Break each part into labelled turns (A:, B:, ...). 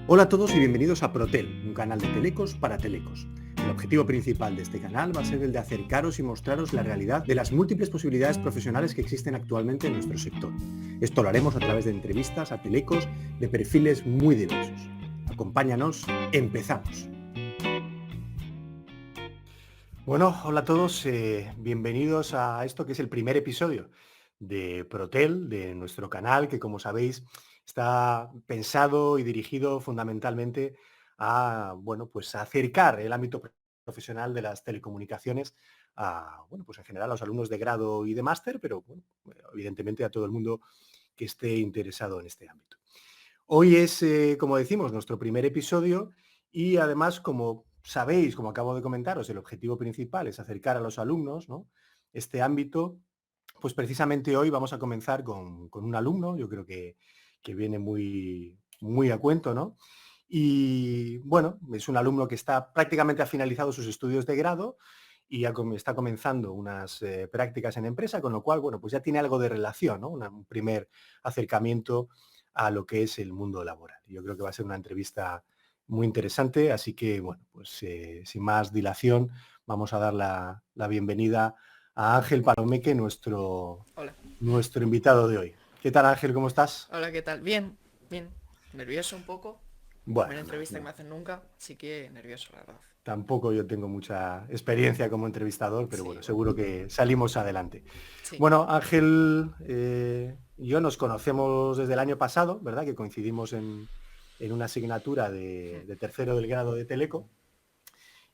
A: Hola a todos y bienvenidos a Protel, un canal de telecos para telecos. El objetivo principal de este canal va a ser el de acercaros y mostraros la realidad de las múltiples posibilidades profesionales que existen actualmente en nuestro sector. Esto lo haremos a través de entrevistas a telecos de perfiles muy diversos. Acompáñanos, empezamos. Bueno, hola a todos, bienvenidos a esto que es el primer episodio de Protel, de nuestro canal, que como sabéis está pensado y dirigido fundamentalmente a, bueno, pues a acercar el ámbito profesional de las telecomunicaciones a, bueno, pues en general a los alumnos de grado y de máster, pero bueno, evidentemente a todo el mundo que esté interesado en este ámbito. Hoy es, como decimos, nuestro primer episodio y además, como sabéis, como acabo de comentaros, el objetivo principal es acercar a los alumnos, ¿no?, este ámbito. Pues precisamente hoy vamos a comenzar con un alumno, yo creo que viene muy a cuento, ¿no? Y bueno, es un alumno que está prácticamente ha finalizado sus estudios de grado y está comenzando unas prácticas en empresa, con lo cual, bueno, pues ya tiene algo de relación, ¿no? Un primer acercamiento a lo que es el mundo laboral. Yo creo que va a ser una entrevista muy interesante, así que, bueno, pues sin más dilación, vamos a dar la bienvenida a Ángel Palomeque,
B: Hola.
A: nuestro invitado de hoy. ¿Qué tal, Ángel? ¿Cómo estás?
B: Hola, ¿qué tal? Bien, bien. Nervioso un poco. Primera
A: Bueno,
B: entrevista que me hacen nunca, así que nervioso, la verdad.
A: tampoco yo tengo mucha experiencia como entrevistador, pero
B: Sí,
A: bueno,
B: bueno.
A: seguro que salimos adelante.
B: Sí.
A: Bueno, Ángel y yo nos conocemos desde el año pasado, ¿verdad? Que coincidimos en una asignatura
B: Hmm.
A: de tercero del grado de Teleco.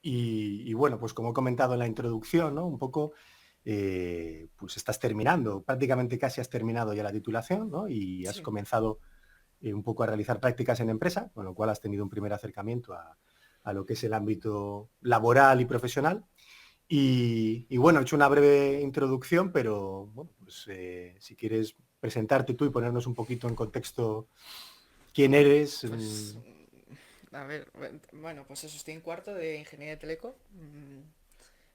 A: Y bueno, pues como he comentado en la introducción, ¿no? Un poco, pues estás terminando, prácticamente casi has terminado ya la titulación, ¿no? Y has
B: Sí.
A: comenzado un poco a realizar prácticas en empresa, con lo cual has tenido un primer acercamiento a lo que es el ámbito laboral y profesional. Y bueno, he hecho una breve introducción, pero bueno, pues si quieres presentarte tú y ponernos un poquito en contexto quién eres.
B: Pues, a ver, bueno, pues eso, estoy en cuarto de Ingeniería de Teleco.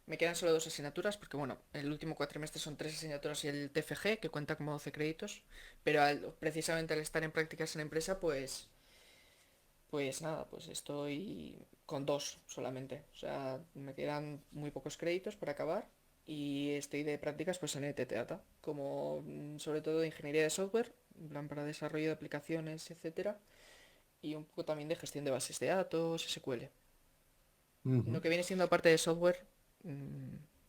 B: Me quedan solo dos asignaturas, porque bueno, el último cuatrimestre son tres asignaturas y el TFG, que cuenta como 12 créditos. Pero precisamente al estar en prácticas en empresa, pues nada, pues estoy con dos solamente. O sea, me quedan muy pocos créditos para acabar y estoy de prácticas pues en ETT Data, como sobre todo de ingeniería de software, en plan para desarrollo de aplicaciones, etcétera, y un poco también de gestión de bases de datos, SQL. Lo
A: Ujú.
B: que viene siendo parte de software,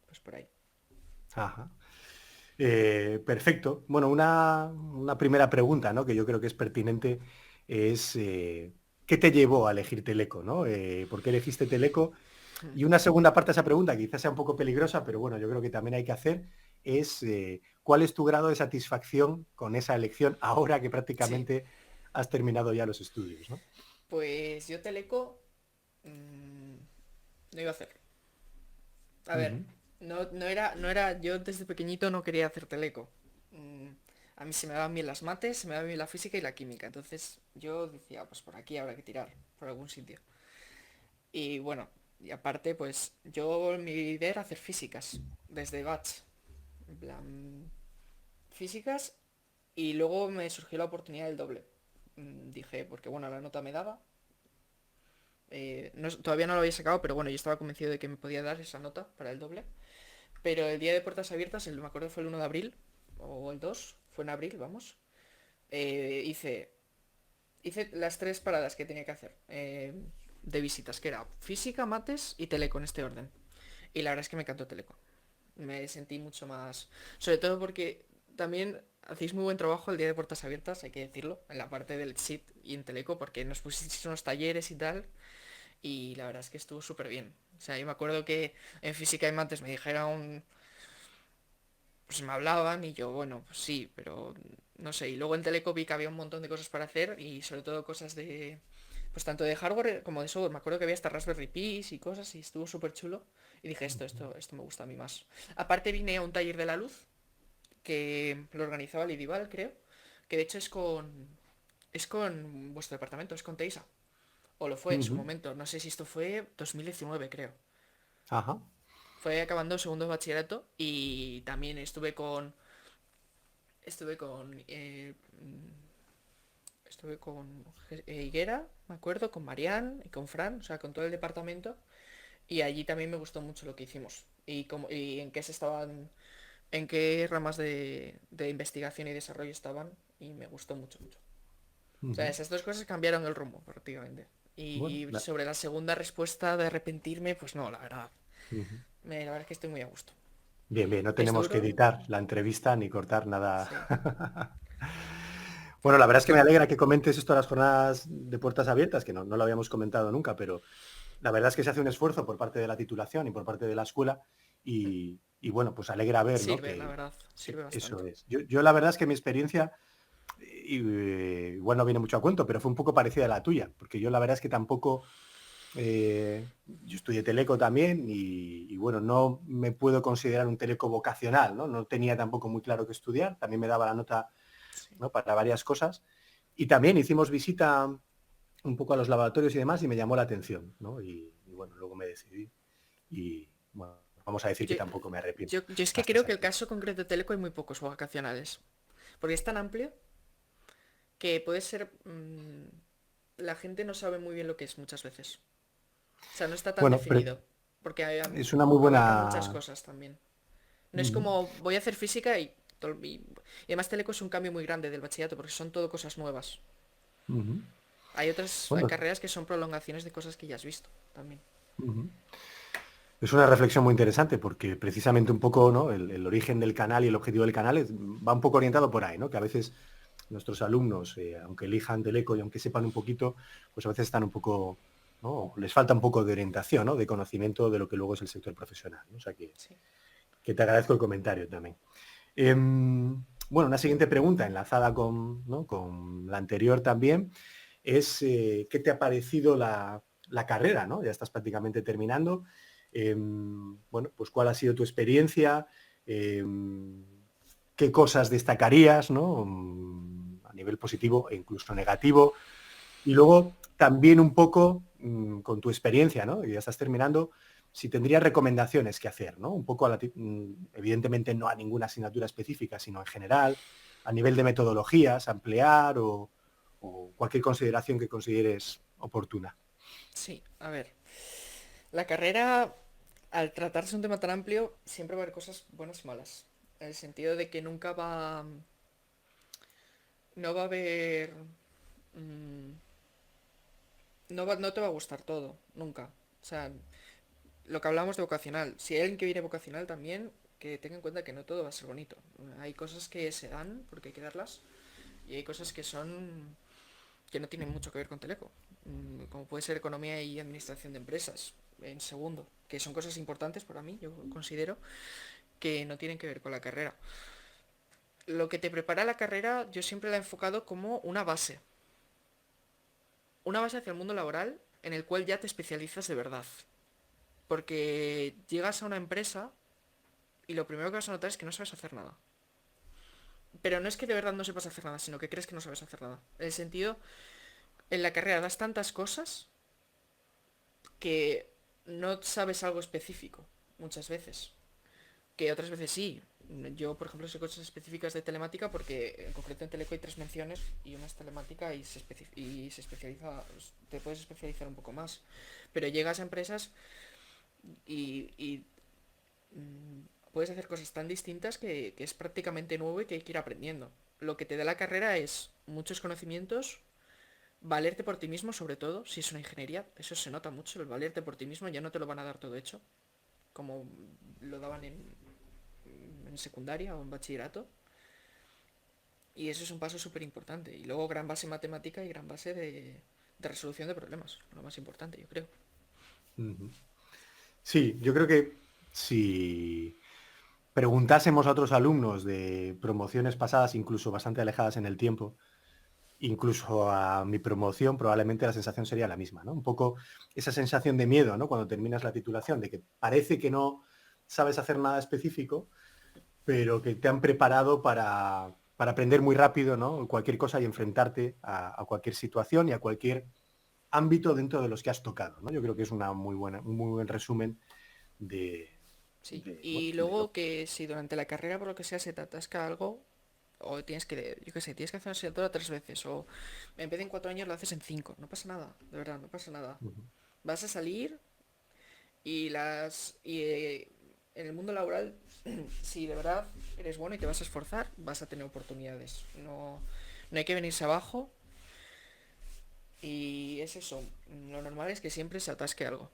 B: pues por ahí.
A: Ajá. Perfecto. Bueno, una primera pregunta, ¿no?, que yo creo que es pertinente es ¿qué te llevó a elegir Teleco, ¿no? ¿Por qué elegiste Teleco? Y una segunda parte de esa pregunta, que quizás sea un poco peligrosa, pero bueno, yo creo que también hay que hacer, es ¿cuál es tu grado de satisfacción con esa elección ahora que
B: Sí,
A: prácticamente has terminado ya los estudios, ¿no?
B: pues yo Teleco mm, no iba a hacer. A ver,
A: Ujú.
B: no era, yo desde pequeñito no quería hacer teleco. Mm, A mí se me daban bien las mates, se me daban bien la física y la química. Entonces yo decía, pues por aquí habrá que tirar, por algún sitio. Y bueno, y aparte, pues yo mi idea era hacer físicas, desde batch. En plan, físicas y luego me surgió la oportunidad del doble. Dije, porque bueno, la nota me daba. Todavía no lo había sacado, pero bueno, yo estaba convencido de que me podía dar esa nota para el doble. Pero el día de puertas abiertas, me acuerdo fue el 1 de abril, o el 2 fue en abril, vamos. Hice las tres paradas que tenía que hacer de visitas, que era física, mates y teleco en este orden. Y la verdad es que me encantó teleco. Me sentí mucho más... Sobre todo porque también hacéis muy buen trabajo el día de puertas abiertas, hay que decirlo, en la parte del SIT y en teleco, porque nos pusisteis unos talleres y tal, y la verdad es que estuvo súper bien. O sea, yo me acuerdo que en física y mates me dijeron pues me hablaban y yo, bueno, pues sí, pero no sé. Y luego en Teleco vi que había un montón de cosas para hacer y sobre todo cosas de, pues tanto de hardware como de software. Me acuerdo que había hasta Raspberry Pis y cosas y estuvo súper chulo. Y dije, esto me gusta a mí más. Aparte vine a un taller de la luz que lo organizaba Lidival, creo. Que de hecho es con vuestro departamento, es con Teisa. O lo fue en su
A: Ujú.
B: momento. No sé si esto fue 2019, creo.
A: Ajá.
B: Fue acabando segundo de bachillerato y también estuve con estuve con Higuera, me acuerdo, con Marián y con Fran, o sea, con todo el departamento. Y allí también me gustó mucho lo que hicimos. Y en qué se estaban, en qué ramas de investigación y desarrollo estaban. Y me gustó mucho, mucho. O sea,
A: Ujú.
B: esas dos cosas cambiaron el rumbo, prácticamente.
A: Bueno,
B: Y sobre la segunda respuesta de arrepentirme, pues no, la verdad.
A: ujú.
B: La verdad es que estoy muy a gusto.
A: Bien, bien, no
B: Es
A: tenemos que
B: duro,
A: editar la entrevista ni cortar
B: sí.
A: nada. Bueno, la verdad es que me alegra que comentes esto de las jornadas de puertas abiertas, que no lo habíamos comentado nunca, pero la verdad es que se hace un esfuerzo por parte de la titulación y por parte de la escuela y bueno, pues alegra ver, ¿no?
B: Sirve, la verdad,
A: Que
B: sirve
A: eso
B: bastante.
A: es. Yo la verdad es que mi experiencia, igual no viene mucho a cuento, pero fue un poco parecida a la tuya, porque yo la verdad es que tampoco, yo estudié teleco también y bueno, no me puedo considerar un teleco vocacional, ¿no? No tenía tampoco muy claro qué estudiar, también me daba la nota,
B: Sí.
A: ¿no? Para varias cosas. Y también hicimos visita un poco a los laboratorios y demás y me llamó la atención, ¿no? Y bueno, luego me decidí y bueno, vamos a decir que
B: Yo,
A: tampoco me arrepiento
B: yo es
A: a
B: que
A: estas
B: creo que el
A: alturas.
B: caso concreto de Teleco hay muy pocos vocacionales. Porque es tan amplio que puede ser... la gente no sabe muy bien lo que es muchas veces. O sea, no está tan
A: Bueno,
B: definido. Porque
A: es una muy
B: abarca muchas
A: buena...
B: cosas también. No es
A: Ujú,
B: como voy a hacer física y además Teleco es un cambio muy grande del bachillerato porque son todo cosas nuevas.
A: ujú.
B: Hay otras
A: Bueno,
B: carreras que son prolongaciones de cosas que ya has visto también.
A: ujú. Es una reflexión muy interesante porque precisamente un poco, ¿no? El origen del canal y el objetivo del canal va un poco orientado por ahí, ¿no? Que a veces nuestros alumnos, aunque elijan Teleco y aunque sepan un poquito, pues a veces están un poco, ¿no? Les falta un poco de orientación, ¿no? De conocimiento de lo que luego es el sector profesional, ¿no? O sea
B: Sí.
A: que te agradezco el comentario también. Bueno, una siguiente pregunta enlazada con, ¿no? con la anterior también es ¿qué te ha parecido la carrera? ¿No? Ya estás prácticamente terminando. Bueno, pues ¿cuál ha sido tu experiencia? ¿Qué cosas destacarías, ¿no? A nivel positivo e incluso negativo? Y luego también un poco con tu experiencia, ¿no? Y ya estás terminando, si tendrías recomendaciones que hacer, ¿no? Un poco, evidentemente no a ninguna asignatura específica, sino en general, a nivel de metodologías, a emplear o cualquier consideración que consideres oportuna.
B: Sí, a ver. La carrera, al tratarse un tema tan amplio, siempre va a haber cosas buenas y malas. En el sentido de que nunca va... No va a haber... mm, no te va a gustar todo, nunca. O sea, lo que hablamos de vocacional. Si hay alguien que viene vocacional también, que tenga en cuenta que no todo va a ser bonito. Hay cosas que se dan porque hay que darlas y hay cosas que no tienen mucho que ver con Teleco. Como puede ser economía y administración de empresas, en segundo, que son cosas importantes para mí, yo considero, que no tienen que ver con la carrera. Lo que te prepara la carrera yo siempre la he enfocado como una base hacia el mundo laboral en el cual ya te especializas de verdad. Porque llegas a una empresa y lo primero que vas a notar es que no sabes hacer nada. Pero no es que de verdad no sepas hacer nada, sino que crees que no sabes hacer nada. En el sentido, en la carrera das tantas cosas que no sabes algo específico, muchas veces. Que otras veces sí. Yo, por ejemplo, sé cosas específicas de telemática porque en concreto en Teleco hay tres menciones y una es telemática y se especializa, te puedes especializar un poco más. Pero llegas a empresas y puedes hacer cosas tan distintas que es prácticamente nuevo y que hay que ir aprendiendo. Lo que te da la carrera es muchos conocimientos, valerte por ti mismo, sobre todo, si es una ingeniería, eso se nota mucho, el valerte por ti mismo, ya no te lo van a dar todo hecho, como lo daban en secundaria o en bachillerato. Y eso es un paso súper importante. Y luego gran base matemática y gran base de resolución de problemas, lo más importante, yo creo.
A: Ujú. Sí, yo creo que si preguntásemos a otros alumnos de promociones pasadas, incluso bastante alejadas en el tiempo, incluso a mi promoción, probablemente la sensación sería la misma, ¿no? Un poco esa sensación de miedo, ¿no? Cuando terminas la titulación, de que parece que no sabes hacer nada específico, pero que te han preparado para aprender muy rápido, ¿no? Cualquier cosa y enfrentarte a cualquier situación y a cualquier ámbito dentro de los que has tocado, ¿no? Yo creo que es un muy buen resumen de,
B: Sí.
A: bueno,
B: Y
A: de lo
B: luego que si durante la carrera por lo que sea se te atasca algo, o tienes que, yo qué sé, tienes que hacer una asignatura 3 veces, o en vez de en 4 años lo haces en 5. No pasa nada, de verdad, no pasa nada.
A: Ujú.
B: Vas a salir y en el mundo laboral, si de verdad eres bueno y te vas a esforzar, vas a tener oportunidades. No, no hay que venirse abajo y es eso. Lo normal es que siempre se atasque algo.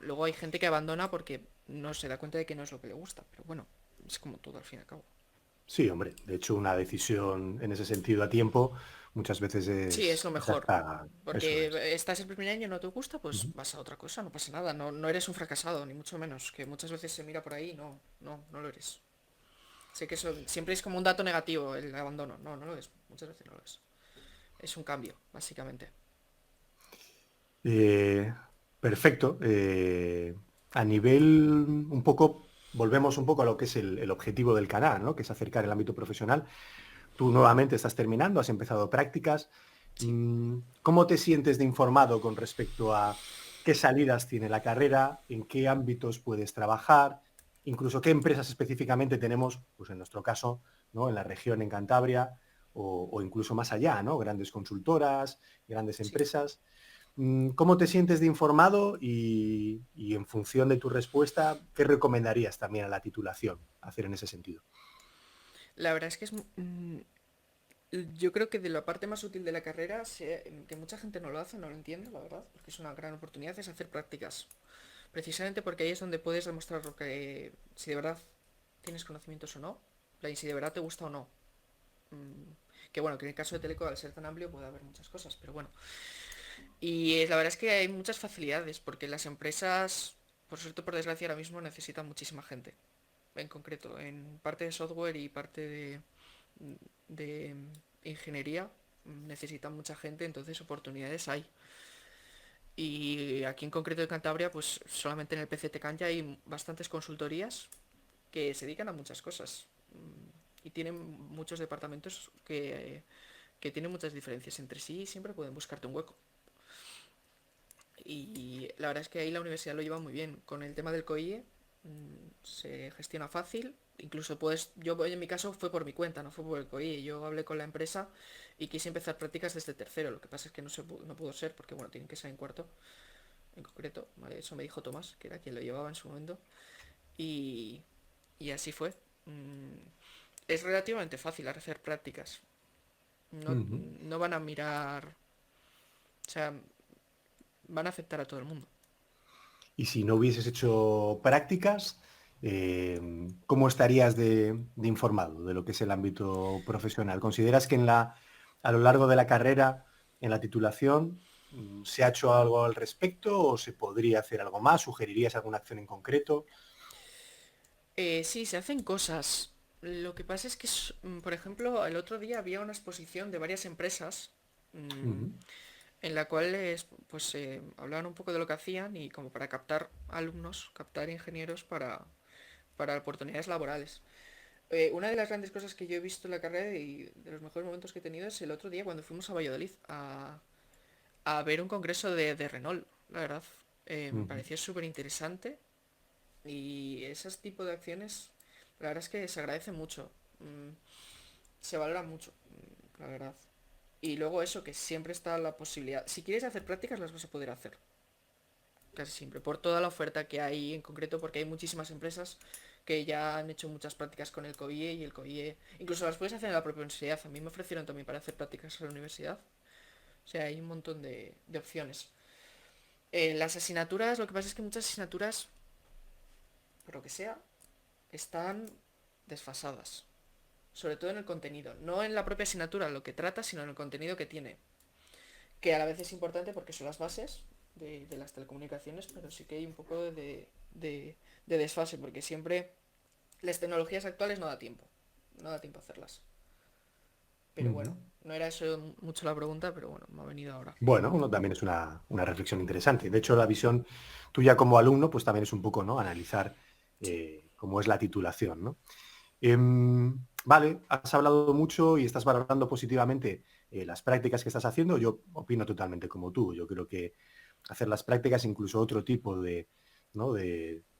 B: Luego hay gente que abandona porque no se da cuenta de que no es lo que le gusta, pero bueno, es como todo al fin y al cabo.
A: Sí, hombre, de hecho una decisión en ese sentido a tiempo muchas veces
B: Sí, es lo
A: es
B: mejor.
A: hasta eso es.
B: Porque estás el primer año y no te gusta, pues
A: Ujú.
B: vas a otra cosa, no pasa nada. No, no eres un fracasado, ni mucho menos. Que muchas veces se mira por ahí, no, no, no lo eres. Sé que eso siempre es como un dato negativo el abandono. No, no lo es. Muchas veces no lo es. Es un cambio, básicamente.
A: Eh, Perfecto. A nivel un poco, volvemos un poco a lo que es el objetivo del canal, ¿no? Que es acercar el ámbito profesional. Tú nuevamente estás terminando, has empezado prácticas.
B: Sí.
A: ¿Cómo te sientes de informado con respecto a qué salidas tiene la carrera, en qué ámbitos puedes trabajar, incluso qué empresas específicamente tenemos, pues en nuestro caso, ¿no? En la región, en Cantabria, o incluso más allá, ¿no? Grandes consultoras, grandes
B: Sí.
A: empresas. ¿Cómo te sientes de informado y en función de tu respuesta, qué recomendarías también a la titulación hacer en ese sentido?
B: La verdad es que yo creo que de la parte más útil de la carrera, que mucha gente no lo hace, no lo entiendo, la verdad, porque es una gran oportunidad, es hacer prácticas. Precisamente porque ahí es donde puedes demostrar lo que, si de verdad tienes conocimientos o no, y si de verdad te gusta o no. Mm, que bueno, que en el caso de Teleco, al ser tan amplio, puede haber muchas cosas, pero bueno. Y la verdad es que hay muchas facilidades, porque las empresas, por suerte o por desgracia, ahora mismo necesitan muchísima gente. En concreto, en parte de software y parte de ingeniería, necesitan mucha gente, entonces oportunidades hay. Y aquí en concreto de Cantabria, pues solamente en el PCTCAN ya hay bastantes consultorías que se dedican a muchas cosas. Y tienen muchos departamentos que tienen muchas diferencias entre sí y siempre pueden buscarte un hueco. Y la verdad es que ahí la universidad lo lleva muy bien. Con el tema del COIE se gestiona fácil. Incluso puedes, yo en mi caso fue por mi cuenta, no fue por el COIE. Yo hablé con la empresa y quise empezar prácticas desde tercero. Lo que pasa es que no pudo ser porque bueno, tienen que ser en cuarto en concreto. ¿Vale? Eso me dijo Tomás, que era quien lo llevaba en su momento. Y, y así fue. Mm, es relativamente fácil hacer prácticas. No,
A: Ujú.
B: no van a mirar, o sea, van a aceptar a todo el mundo.
A: Y si no hubieses hecho prácticas, ¿cómo estarías de informado de lo que es el ámbito profesional? ¿Consideras que a lo largo de la carrera, en la titulación, se ha hecho algo al respecto o se podría hacer algo más? ¿Sugerirías alguna acción en concreto?
B: Sí, se hacen cosas. Lo que pasa es que, por ejemplo, el otro día había una exposición de varias empresas mm,
A: Ujú.
B: en la cual pues hablaban un poco de lo que hacían y como para captar alumnos, captar ingenieros para oportunidades laborales. Una de las grandes cosas que yo he visto en la carrera y de los mejores momentos que he tenido es el otro día cuando fuimos a Valladolid a ver un congreso de Renault, la verdad. Me
A: Ujú.
B: pareció súper interesante y ese tipo de acciones, la verdad es que se agradece mucho. Mm, Se valora mucho, la verdad. Y luego eso, que siempre está la posibilidad. Si quieres hacer prácticas, las vas a poder hacer. Casi siempre. Por toda la oferta que hay en concreto, porque hay muchísimas empresas que ya han hecho muchas prácticas con el COIE y el COIE. Incluso las puedes hacer en la propia universidad. A mí me ofrecieron también para hacer prácticas en la universidad. O sea, hay un montón de opciones. Las asignaturas, lo que pasa es que muchas asignaturas, por lo que sea, están desfasadas. Sobre todo en el contenido. No en la propia asignatura, lo que trata, sino en el contenido que tiene. Que a la vez es importante porque son las bases de las telecomunicaciones, pero sí que hay un poco de desfase, porque siempre las tecnologías actuales no da tiempo. No da tiempo a hacerlas. Pero
A: Ujú.
B: bueno, no era eso mucho la pregunta, pero bueno, me ha venido ahora.
A: Bueno, también es una reflexión interesante. De hecho, la visión tuya como alumno, pues también es un poco, ¿no? Analizar cómo es la titulación, ¿no? Vale, has hablado mucho y estás valorando positivamente las prácticas que estás haciendo. Yo opino totalmente como tú. Yo creo que hacer las prácticas, incluso otro tipo de, ¿no?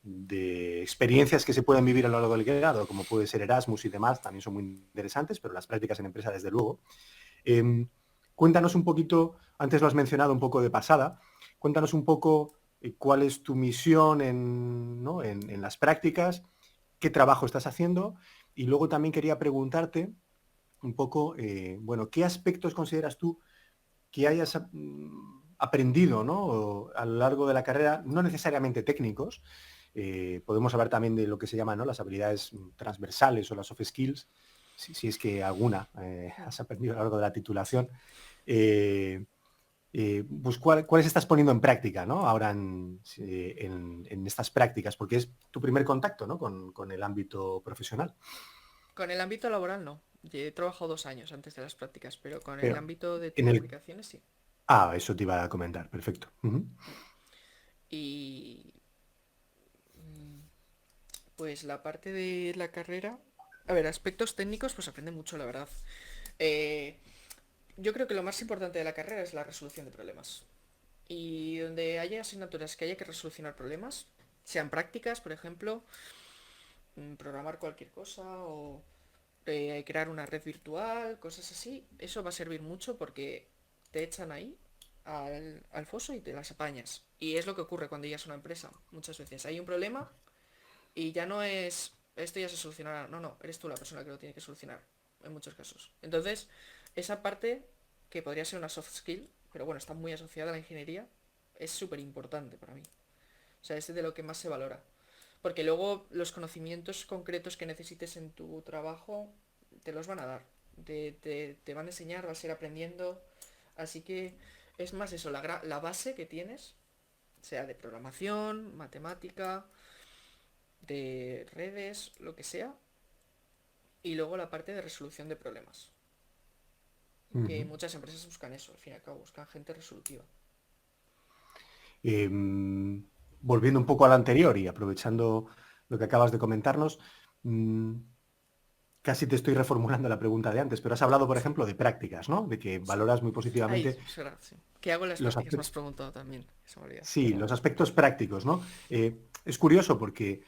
A: de experiencias que se pueden vivir a lo largo del grado, como puede ser Erasmus y demás, también son muy interesantes, pero las prácticas en empresa desde luego. Cuéntanos un poquito, antes lo has mencionado un poco de pasada, cuéntanos un poco cuál es tu misión ¿no? en las prácticas, qué trabajo estás haciendo, y luego también quería preguntarte un poco, bueno, ¿qué aspectos consideras tú que hayas aprendido, ¿no? A lo largo de la carrera, no necesariamente técnicos? Podemos hablar también de lo que se llaman, ¿no?, las habilidades transversales o las soft skills, si es que alguna has aprendido a lo largo de la titulación. Pues ¿cuáles estás poniendo en práctica, ¿no?, ahora en estas prácticas? Porque es tu primer contacto, ¿no?, con el ámbito profesional.
B: Con el ámbito laboral no. Yo he trabajado 2 años antes de las prácticas, pero con el
A: Pero
B: ámbito de
A: en el...
B: telecomunicaciones sí.
A: Eso te iba a comentar, perfecto. Ujú.
B: Y pues la parte de la carrera, a ver, aspectos técnicos, pues aprende mucho, la verdad. Eh, yo creo que lo más importante de la carrera es la resolución de problemas. Y donde haya asignaturas que haya que resolucionar problemas, sean prácticas, por ejemplo, programar cualquier cosa o crear una red virtual, cosas así, eso va a servir mucho porque te echan ahí al foso y te las apañas. Y es lo que ocurre cuando ya es una empresa. Muchas veces hay un problema y ya no es, esto ya se solucionará. No, no, eres tú la persona que lo tiene que solucionar, en muchos casos. Entonces, esa parte, que podría ser una soft skill, pero bueno, está muy asociada a la ingeniería, es súper importante para mí. O sea, es de lo que más se valora. Porque luego los conocimientos concretos que necesites en tu trabajo te los van a dar. Te van a enseñar, vas a ir aprendiendo. Así que es más eso, la base que tienes, sea de programación, matemática, de redes, lo que sea. Y luego la parte de resolución de problemas. Que
A: Ujú.
B: muchas empresas buscan eso, al fin y al cabo, buscan gente resolutiva.
A: Em, Volviendo un poco al anterior y aprovechando lo que acabas de comentarnos, mm, casi te estoy reformulando la pregunta de antes, pero has hablado, por
B: Sí,
A: ejemplo, de prácticas, ¿no? De que
B: sí.
A: valoras muy
B: Ahí,
A: positivamente
B: es verdad, sí. ¿Qué hago en las
A: los
B: prácticas? Me
A: aspectos,
B: has preguntado también. Se me olvida.
A: sí, los aspectos prácticos, ¿no? Es curioso porque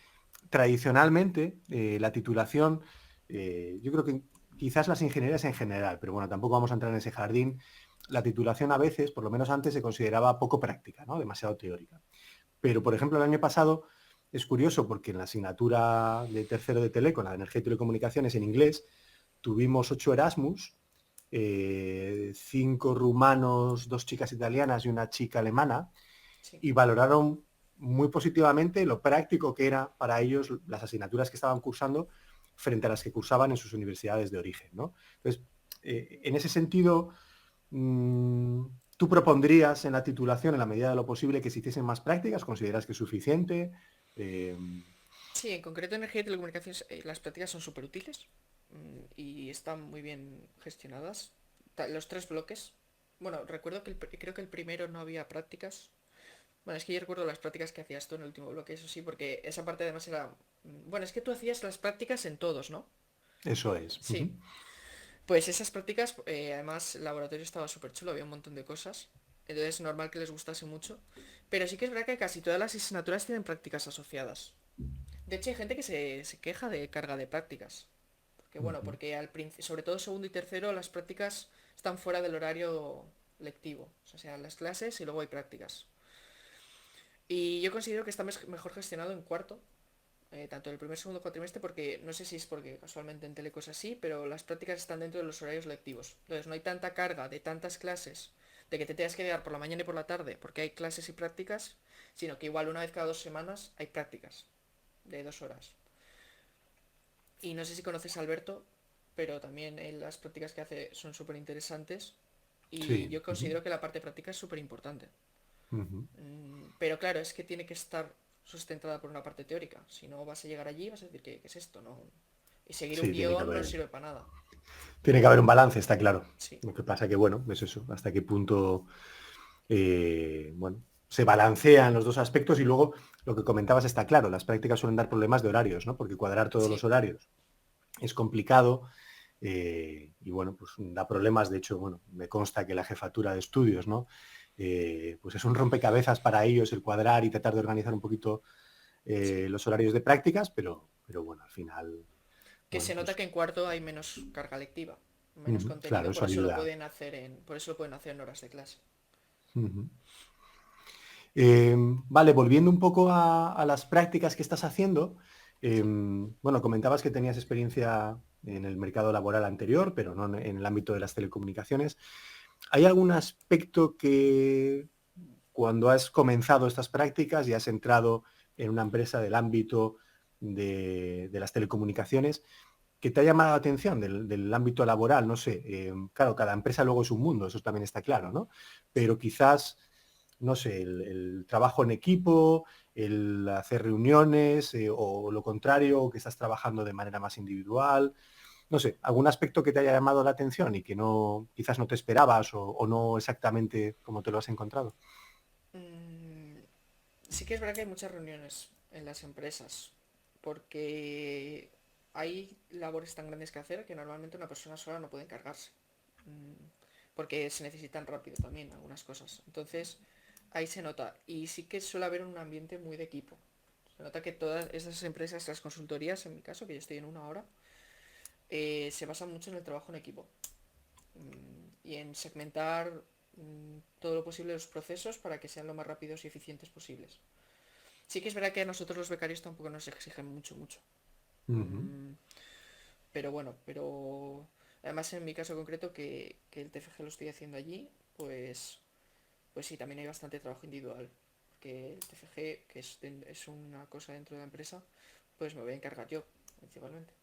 A: tradicionalmente la titulación, yo creo que quizás las ingenierías en general, pero bueno, tampoco vamos a entrar en ese jardín. La titulación a veces, por lo menos antes, se consideraba poco práctica, ¿no? Demasiado teórica. Pero, por ejemplo, el año pasado es curioso porque en la asignatura de tercero de Teleco, la de Energía y Telecomunicaciones en inglés, tuvimos 8 Erasmus, 5 rumanos, 2 chicas italianas y una chica alemana,
B: Sí.
A: y valoraron muy positivamente lo práctico que era para ellos las asignaturas que estaban cursando frente a las que cursaban en sus universidades de origen, ¿no? Entonces, en ese sentido, ¿tú propondrías en la titulación, en la medida de lo posible, que se hiciesen más prácticas? ¿Consideras que es suficiente? Eh,
B: Sí, en concreto energía y telecomunicaciones, las prácticas son súper útiles y están muy bien gestionadas. Los tres bloques. Bueno, recuerdo que creo que el primero no había prácticas. Bueno, es que yo recuerdo las prácticas que hacías tú en el último bloque, eso sí, porque esa parte además era... Bueno, es que tú hacías las prácticas en todos, ¿no?
A: Eso es.
B: Sí. Pues esas prácticas, además el laboratorio estaba súper chulo, había un montón de cosas. Entonces es normal que les gustase mucho. Pero sí que es verdad que casi todas las asignaturas tienen prácticas asociadas. De hecho, hay gente que se queja de carga de prácticas. Porque bueno,
A: Ujú.
B: porque sobre todo segundo y tercero, las prácticas están fuera del horario lectivo. O sea, las clases y luego hay prácticas. Y yo considero que está mejor gestionado en cuarto, tanto el primer y segundo cuatrimestre, porque no sé si es porque casualmente en Teleco es así, pero las prácticas están dentro de los horarios lectivos. Entonces no hay tanta carga de tantas clases, de que te tengas que quedar por la mañana y por la tarde, porque hay clases y prácticas, sino que igual una vez cada 2 semanas hay prácticas de 2 horas. Y no sé si conoces a Alberto, pero también las prácticas que hace son súper interesantes y
A: Sí.
B: yo considero que la parte práctica es súper importante.
A: Ujú.
B: Pero claro, es que tiene que estar sustentada por una parte teórica. Si no vas a llegar allí y vas a decir, ¿qué es esto? No. Y seguir un
A: Sí,
B: guión no sirve para nada.
A: tiene que haber un balance, está claro.
B: Sí,
A: Lo que pasa que, bueno, es eso, hasta qué punto, bueno, se balancean los dos aspectos, y luego lo que comentabas está claro, las prácticas suelen dar problemas de horarios, ¿no? Porque cuadrar todos los
B: sí,
A: horarios es complicado, y bueno, pues da problemas. De hecho, bueno, me consta que la jefatura de estudios, ¿no? Pues es un rompecabezas para ellos el cuadrar y tratar de organizar un poquito
B: Sí.
A: los horarios de prácticas, pero bueno, al final,
B: Que
A: bueno,
B: se nota
A: pues
B: que en cuarto hay menos carga lectiva, menos
A: claro,
B: contenido,
A: eso ayuda.
B: por eso lo pueden hacer en horas de clase.
A: Ujú. Vale, volviendo un poco a las prácticas que estás haciendo,
B: Sí.
A: bueno, comentabas que tenías experiencia en el mercado laboral anterior, pero no en el ámbito de las telecomunicaciones. ¿Hay algún aspecto que cuando has comenzado estas prácticas y has entrado en una empresa del ámbito de las telecomunicaciones que te ha llamado la atención del ámbito laboral? No sé, claro, cada empresa luego es un mundo, eso también está claro, ¿no?
B: Sí.
A: Pero quizás no sé, el trabajo en equipo, el hacer reuniones, o lo contrario, que estás trabajando de manera más individual. No sé, algún aspecto que te haya llamado la atención y que no, quizás no te esperabas o no exactamente como te lo has encontrado.
B: Mm, sí que es verdad que hay muchas reuniones en las empresas, porque hay labores tan grandes que hacer que normalmente una persona sola no puede encargarse. Mm, porque se necesitan rápido también algunas cosas. Entonces, ahí se nota. Y sí que suele haber un ambiente muy de equipo. Se nota que todas esas empresas, las consultorías, en mi caso, que yo estoy en una ahora, se basan mucho en el trabajo en equipo. Y en segmentar todo lo posible los procesos para que sean lo más rápidos y eficientes posibles. Sí que es verdad que a nosotros los becarios tampoco nos exigen mucho, mucho.
A: Ujú.
B: Mm, pero bueno, pero además en mi caso concreto que el TFG lo estoy haciendo allí, pues sí, también hay bastante trabajo individual. Que el TFG, que es una cosa dentro de la empresa, pues me voy a encargar yo, principalmente.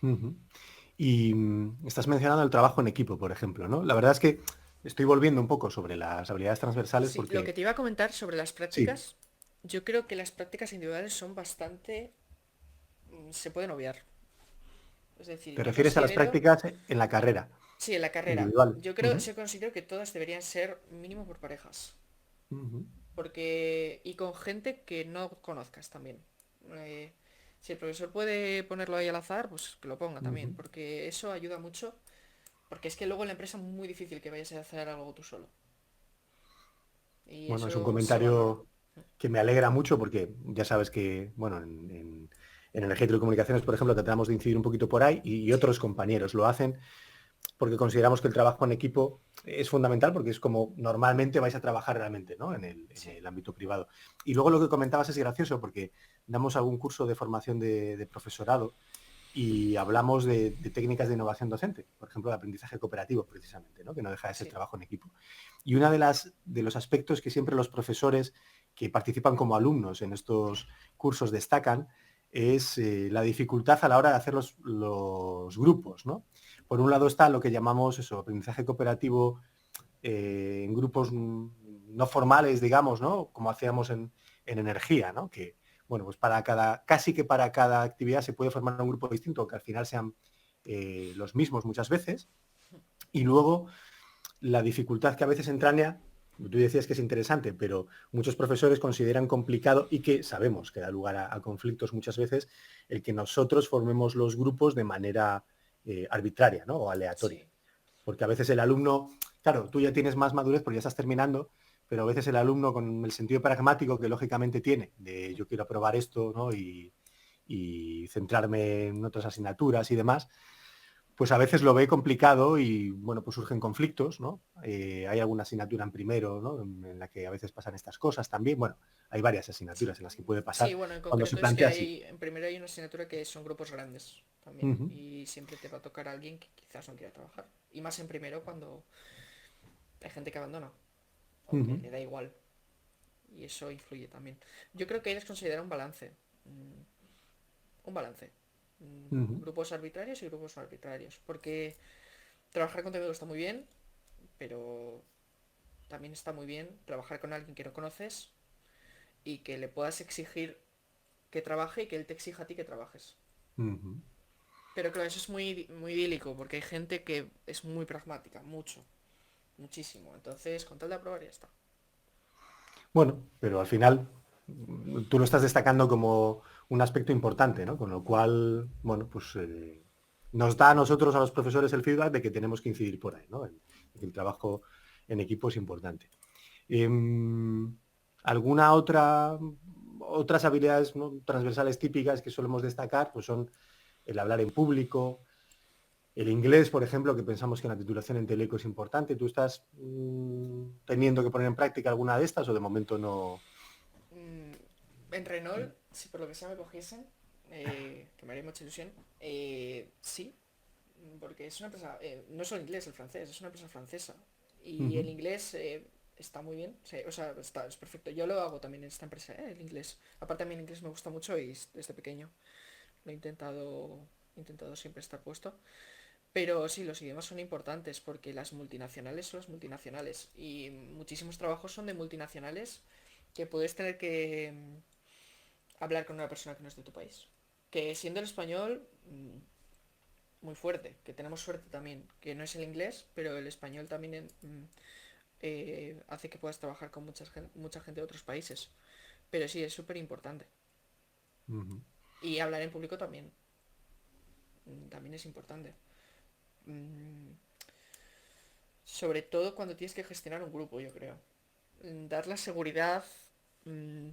A: Ujú. Y estás mencionando el trabajo en equipo, por ejemplo, ¿no? La verdad es que estoy volviendo un poco sobre las habilidades transversales
B: Sí, lo
A: porque,
B: que te iba a comentar sobre las
A: sí,
B: prácticas, yo creo que las prácticas individuales son bastante... se pueden obviar. Es decir,
A: te
B: yo
A: refieres a las
B: considero...
A: prácticas en la carrera
B: Sí, en la carrera.
A: individual.
B: Yo creo,
A: Ujú.
B: sí considero que todas deberían ser mínimo por parejas.
A: Ujú.
B: Porque... Y con gente que no conozcas también. Eh, si el profesor puede ponerlo ahí al azar, pues que lo ponga también.
A: Ujú.
B: Porque eso ayuda mucho. Porque es que luego en la empresa es muy difícil que vayas a hacer algo tú solo. Y
A: Bueno, es un
B: eso se valora.
A: comentario que me alegra mucho porque ya sabes que, bueno, en Energía y Telecomunicaciones, por ejemplo, tratamos de incidir un poquito por ahí y
B: Sí,
A: otros compañeros lo hacen porque consideramos que el trabajo en equipo es fundamental porque es como normalmente vais a trabajar realmente, ¿no? En
B: sí,
A: el ámbito privado. Y luego lo que comentabas es gracioso porque damos algún curso de formación de profesorado y hablamos de técnicas de innovación docente, por ejemplo, de aprendizaje cooperativo, precisamente, ¿no? Que no deja de ser
B: sí.
A: trabajo en equipo. Y uno de los aspectos que siempre los profesores que participan como alumnos en estos cursos destacan es la dificultad a la hora de hacer los grupos, ¿no? Por un lado está lo que llamamos eso, aprendizaje cooperativo en grupos no formales, digamos, ¿no? Como hacíamos en energía, ¿no? Que, bueno, pues casi que para cada actividad se puede formar un grupo distinto, que al final sean los mismos muchas veces. Y luego la dificultad que a veces entraña, tú decías que es interesante, pero muchos profesores consideran complicado y que sabemos que da lugar a conflictos muchas veces, el que nosotros formemos los grupos de manera arbitraria, ¿no? O aleatoria.
B: Sí,
A: Porque a veces el alumno, claro, tú ya tienes más madurez porque ya estás terminando, pero a veces el alumno con el sentido pragmático que lógicamente tiene, de yo quiero aprobar esto, ¿no? Y centrarme en otras asignaturas y demás, pues a veces lo ve complicado y bueno, pues surgen conflictos, ¿no? Hay alguna asignatura en primero, ¿no? En la que a veces pasan estas cosas también. Bueno, hay varias asignaturas en las que puede
B: sí,
A: pasar
B: bueno, en
A: cuando se
B: concreto es que
A: plantea así.
B: hay, en primero hay una asignatura que son grupos grandes también
A: Ujú,
B: y siempre te va a tocar a alguien que quizás no quiera trabajar. Y más en primero cuando hay gente que abandona o que
A: ujú,
B: le da igual y eso influye también. Yo creo que hay que considerar un balance, mm, un balance.
A: ujú,
B: Grupos arbitrarios y grupos no arbitrarios, porque trabajar con contenido está muy bien, pero también está muy bien trabajar con alguien que no conoces y que le puedas exigir que trabaje y que él te exija a ti que trabajes.
A: ujú.
B: Pero claro, eso es muy, muy idílico, porque hay gente que es muy pragmática, mucho, muchísimo. Entonces, con tal de aprobar ya está.
A: Bueno, pero al final tú lo estás destacando como un aspecto importante, ¿no? Con lo cual, bueno, pues nos da a nosotros, a los profesores, el feedback de que tenemos que incidir por ahí, ¿no? Que el trabajo en equipo es importante. Em, Alguna otra, otras habilidades, ¿no?, transversales típicas que solemos destacar, pues son el hablar en público, el inglés, por ejemplo, que pensamos que en la titulación en Teleco es importante. ¿Tú estás teniendo que poner en práctica alguna de estas o de momento no?
B: Mm, en Renault, si por lo que sea me cogiesen, que me haría mucha ilusión, sí, porque es una empresa, no solo inglés, el francés, es una empresa francesa. Y
A: Ujú,
B: el inglés está muy bien, sí, o sea, es perfecto. Yo lo hago también en esta empresa, el inglés. Aparte a mí el inglés me gusta mucho y desde pequeño lo he intentado siempre estar puesto. Pero sí, los idiomas son importantes porque las multinacionales son las multinacionales y muchísimos trabajos son de multinacionales que puedes tener que hablar con una persona que no es de tu país. Que siendo el español, muy fuerte, que tenemos suerte también, que no es el inglés, pero el español también hace que puedas trabajar con mucha gente de otros países. Pero sí, es súper importante.
A: ujú.
B: Y hablar en público también, también es importante. Mm, Sobre todo cuando tienes que gestionar un grupo, yo creo. Dar la seguridad, mm,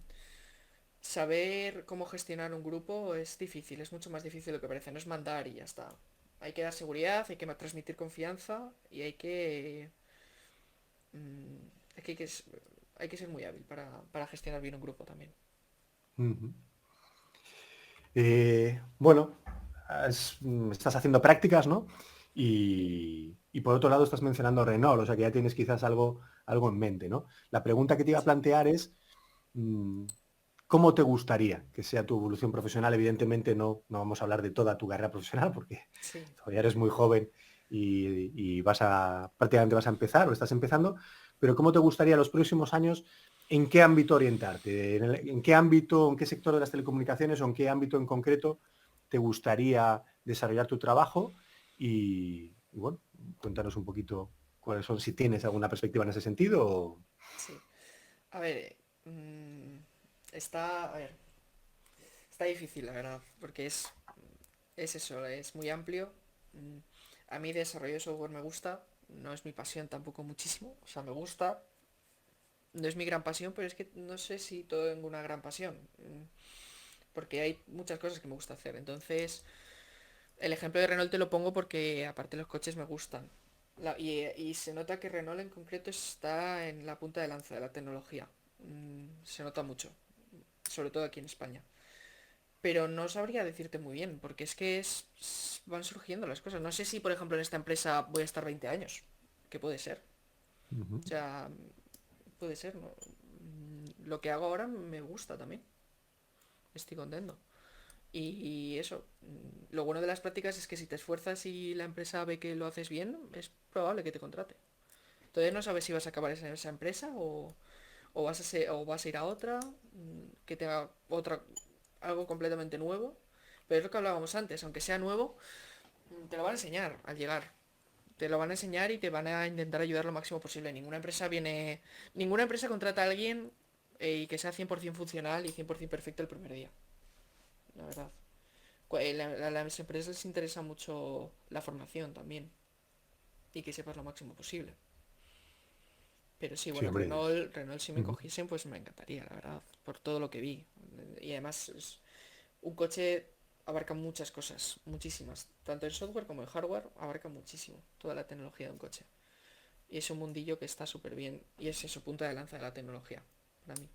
B: saber cómo gestionar un grupo es difícil, es mucho más difícil de lo que parece, no es mandar y ya está. Hay que dar seguridad, hay que transmitir confianza y mm, hay que, hay que ser muy hábil para gestionar bien un grupo también.
A: Ujú. Bueno, estás haciendo prácticas, ¿no? Y por otro lado estás mencionando Renault, o sea que ya tienes quizás algo en mente, ¿no? La pregunta que te iba a
B: Sí.
A: plantear es, mm, ¿cómo te gustaría que sea tu evolución profesional? Evidentemente no vamos a hablar de toda tu carrera profesional porque
B: Sí.
A: todavía eres muy joven y prácticamente vas a empezar o estás empezando, pero ¿cómo te gustaría los próximos años? ¿En qué ámbito orientarte? ¿En qué ámbito, en qué sector de las telecomunicaciones o en qué ámbito en concreto te gustaría desarrollar tu trabajo? Y bueno, cuéntanos un poquito cuáles son, si tienes alguna perspectiva en ese sentido.
B: Sí. A ver, a ver, está difícil la verdad, porque es eso, es muy amplio. Mm, A mí desarrollo de software me gusta, no es mi pasión tampoco muchísimo, o sea, me gusta, no es mi gran pasión, pero es que no sé si todo tengo una gran pasión, porque hay muchas cosas que me gusta hacer. Entonces, el ejemplo de Renault te lo pongo porque aparte los coches me gustan. Y se nota que Renault en concreto está en la punta de lanza de la tecnología. Se nota mucho, sobre todo aquí en España. Pero no sabría decirte muy bien, porque es que van surgiendo las cosas. No sé si, por ejemplo, en esta empresa voy a estar 20 años, que puede ser.
A: Ujú,
B: O sea, puede ser, ¿no? Lo que hago ahora me gusta también. Estoy contento. Y eso, lo bueno de las prácticas es que si te esfuerzas y la empresa ve que lo haces bien, es probable que te contrate. Entonces no sabes si vas a acabar en esa empresa o vas a ir a otra, que tenga otra, algo completamente nuevo. Pero es lo que hablábamos antes, aunque sea nuevo, te lo van a enseñar al llegar. Te lo van a enseñar y te van a intentar ayudar lo máximo posible. Ninguna empresa contrata a alguien y que sea 100% funcional y 100% perfecto el primer día, la verdad. A las empresas les interesa mucho la formación también y que sepas lo máximo posible. Pero sí,
A: sí,
B: bueno,
A: hombre.
B: Renault si me
A: Ujú.
B: cogiesen, pues me encantaría, la verdad, por todo lo que vi. Y además, un coche abarca muchas cosas, muchísimas. Tanto en software como en hardware, abarca muchísimo toda la tecnología de un coche. Y es un mundillo que está súper bien. Y es eso, punta de lanza de la tecnología, para mí.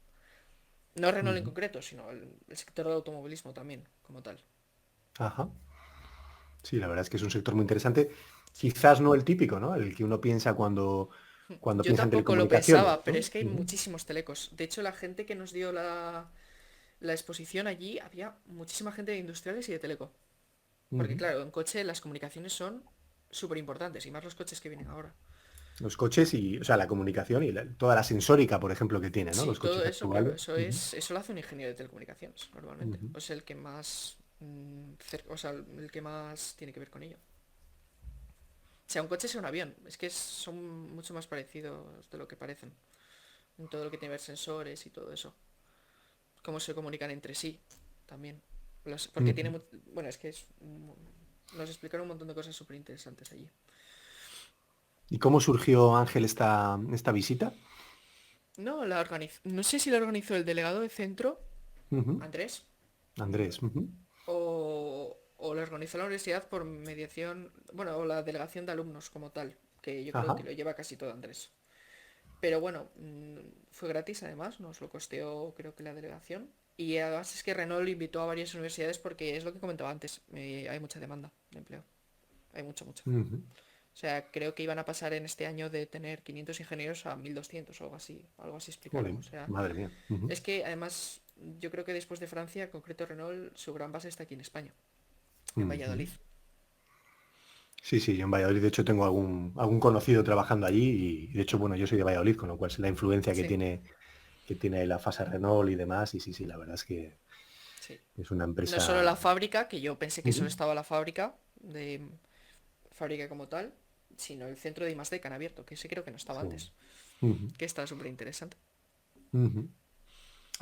B: No Renault en
A: Ujú.
B: concreto, sino el sector del automovilismo también, como tal.
A: Ajá. Sí, la verdad es que es un sector muy interesante.
B: Sí.
A: Quizás no el típico, ¿no? El que uno piensa cuando
B: Yo
A: piensa en
B: tampoco lo
A: telecomunicaciones,
B: pensaba, pero
A: ¿no?
B: es que hay
A: Ujú,
B: muchísimos telecos. De hecho, la gente que nos dio la exposición allí, había muchísima gente de industriales y de teleco. Porque
A: ujú.
B: claro, en coche las comunicaciones son súper importantes, y más los coches que vienen ahora.
A: Los coches y, o sea, la comunicación y toda la sensórica, por ejemplo, que tiene, ¿no?
B: Sí,
A: Los
B: todo
A: coches
B: eso, claro,
A: actuales. Ujú,
B: eso lo hace un ingeniero de telecomunicaciones, normalmente.
A: ujú.
B: O es el que más, o sea, el que más tiene que ver con ello. Sea un coche, sea un avión, es que son mucho más parecidos de lo que parecen. En todo lo que tiene que ver sensores y todo eso. Cómo se comunican entre sí, también. Porque
A: Ujú.
B: bueno, es que nos explicaron un montón de cosas súper interesantes allí.
A: ¿Y cómo surgió, Ángel, esta visita?
B: No, no sé si la organizó el delegado de centro,
A: Ujú.
B: Andrés,
A: Andrés. Ujú.
B: o la organizó la universidad por mediación, bueno, o la delegación de alumnos como tal, que yo creo que
A: Ajá.
B: lo lleva casi todo Andrés. Pero bueno, fue gratis además, nos lo costeó creo que la delegación. Y además es que Renault invitó a varias universidades porque es lo que comentaba antes, hay mucha demanda de empleo, hay mucha, mucha.
A: Ujú.
B: O sea, creo que iban a pasar en este año de tener 500 ingenieros a 1200 o algo así explicaron.
A: Jolín,
B: O sea,
A: madre mía. Ujú.
B: es que además yo creo que después de Francia, en concreto Renault, su gran base está aquí en España, en
A: Ujú.
B: Valladolid.
A: Sí, sí, yo en Valladolid de hecho tengo algún conocido trabajando allí y de hecho, bueno, yo soy de Valladolid, con lo cual sé la influencia
B: Sí,
A: que tiene la fase Renault y demás. Y sí, sí, la verdad es que
B: sí.
A: es una
B: No solo la
A: empresa.
B: fábrica, que yo pensé que
A: Ujú.
B: solo estaba la fábrica, de fábrica como tal, sino el centro de I+D que han abierto, que ese creo que no estaba
A: Sí.
B: antes,
A: Ujú.
B: que está súper interesante.
A: Ujú.